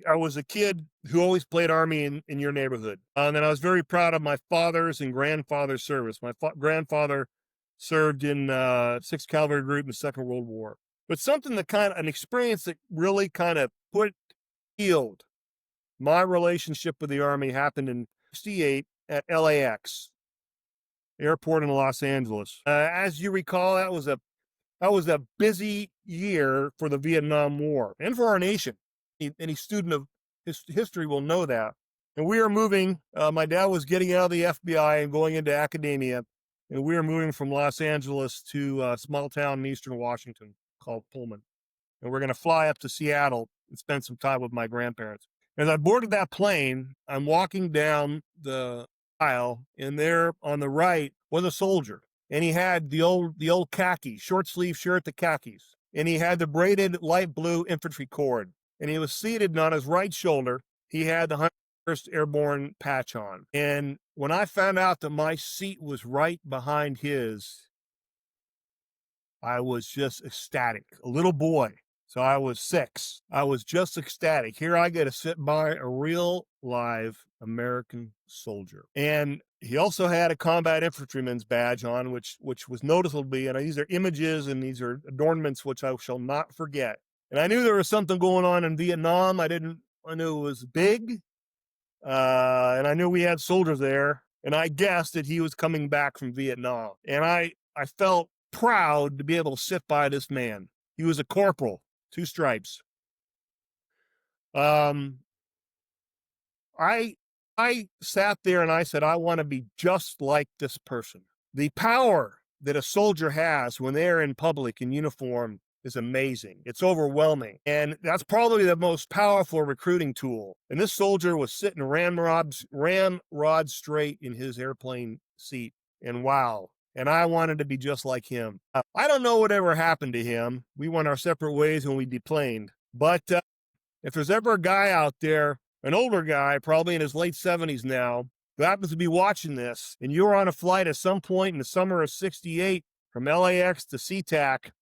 I was a kid who always played Army in your neighborhood. And then I was very proud of my father's and grandfather's service. My grandfather served in 6th Cavalry Group in the Second World War. But something that an experience that really kind of healed my relationship with the Army happened in 68 at LAX airport in Los Angeles. As you recall, that was a busy year for the Vietnam War and for our nation. Any student of history will know that. And we were moving. My dad was getting out of the FBI and going into academia, and we were moving from Los Angeles to a small town in eastern Washington called Pullman. And we're going to fly up to Seattle and spend some time with my grandparents. As I boarded that plane, I'm walking down the aisle, and there on the right was a soldier, and he had the old khaki short sleeve shirt, the khakis, and he had the braided light blue infantry cord, and he was seated, and on his right shoulder he had the 101st Airborne patch on. And when I found out that my seat was right behind his, I was just ecstatic. A little boy. So I was 6. I was just ecstatic. Here I get to sit by a real live American soldier. And he also had a combat infantryman's badge on, which was noticeable to me. And these are images and these are adornments which I shall not forget. And I knew there was something going on in Vietnam. I knew it was big. And I knew we had soldiers there. And I guessed that he was coming back from Vietnam. And I felt proud to be able to sit by this man. He was a corporal, 2 stripes. I sat there and I said, I want to be just like this person. The power that a soldier has when they're in public in uniform is amazing. It's overwhelming. And that's probably the most powerful recruiting tool. And this soldier was sitting ramrod straight in his airplane seat. And wow. And I wanted to be just like him. I don't know whatever happened to him. We went our separate ways when we deplaned. But if there's ever a guy out there, an older guy, probably in his late 70s now, who happens to be watching this, and you're on a flight at some point in the summer of 68 from LAX to SeaTac,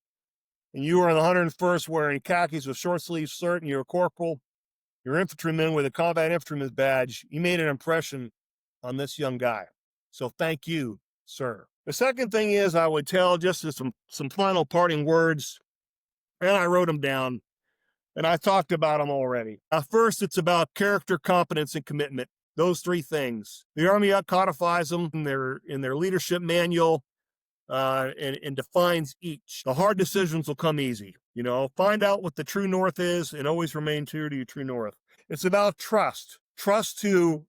and you were on the 101st wearing khakis with short sleeve shirt, and you're a corporal, you're infantryman with a combat infantryman's badge, you made an impression on this young guy. So thank you, sir. The second thing is I would tell just some final parting words, and I wrote them down, and I talked about them already. First, it's about character, competence, and commitment. Those 3 things. The Army codifies them in their leadership manual and defines each. The hard decisions will come easy. Find out what the true north is and always remain true to your true north. It's about trust. Trust to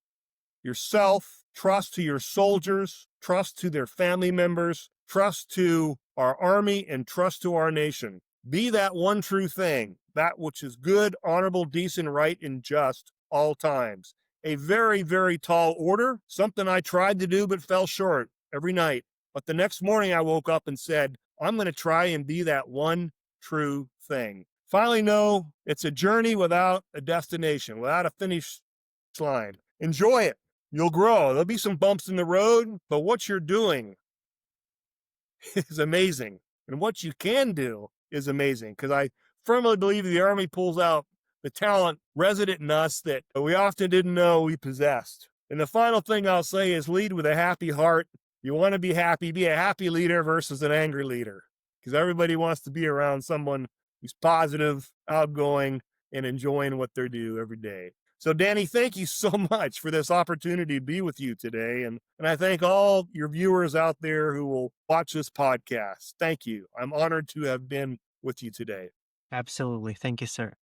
yourself, trust to your soldiers, trust to their family members, trust to our Army, and trust to our nation. Be that one true thing, that which is good, honorable, decent, right, and just all times. A very, very tall order, something I tried to do but fell short every night. But the next morning I woke up and said, I'm going to try and be that one true thing. Finally, know it's a journey without a destination, without a finish line. Enjoy it. You'll grow. There'll be some bumps in the road, but what you're doing is amazing. And what you can do is amazing, because I firmly believe the Army pulls out the talent resident in us that we often didn't know we possessed. And the final thing I'll say is lead with a happy heart. You want to be happy, be a happy leader versus an angry leader, because everybody wants to be around someone who's positive, outgoing, and enjoying what they do every day. So, Danny, thank you so much for this opportunity to be with you today. And I thank all your viewers out there who will watch this podcast. Thank you. I'm honored to have been with you today. Absolutely. Thank you, sir.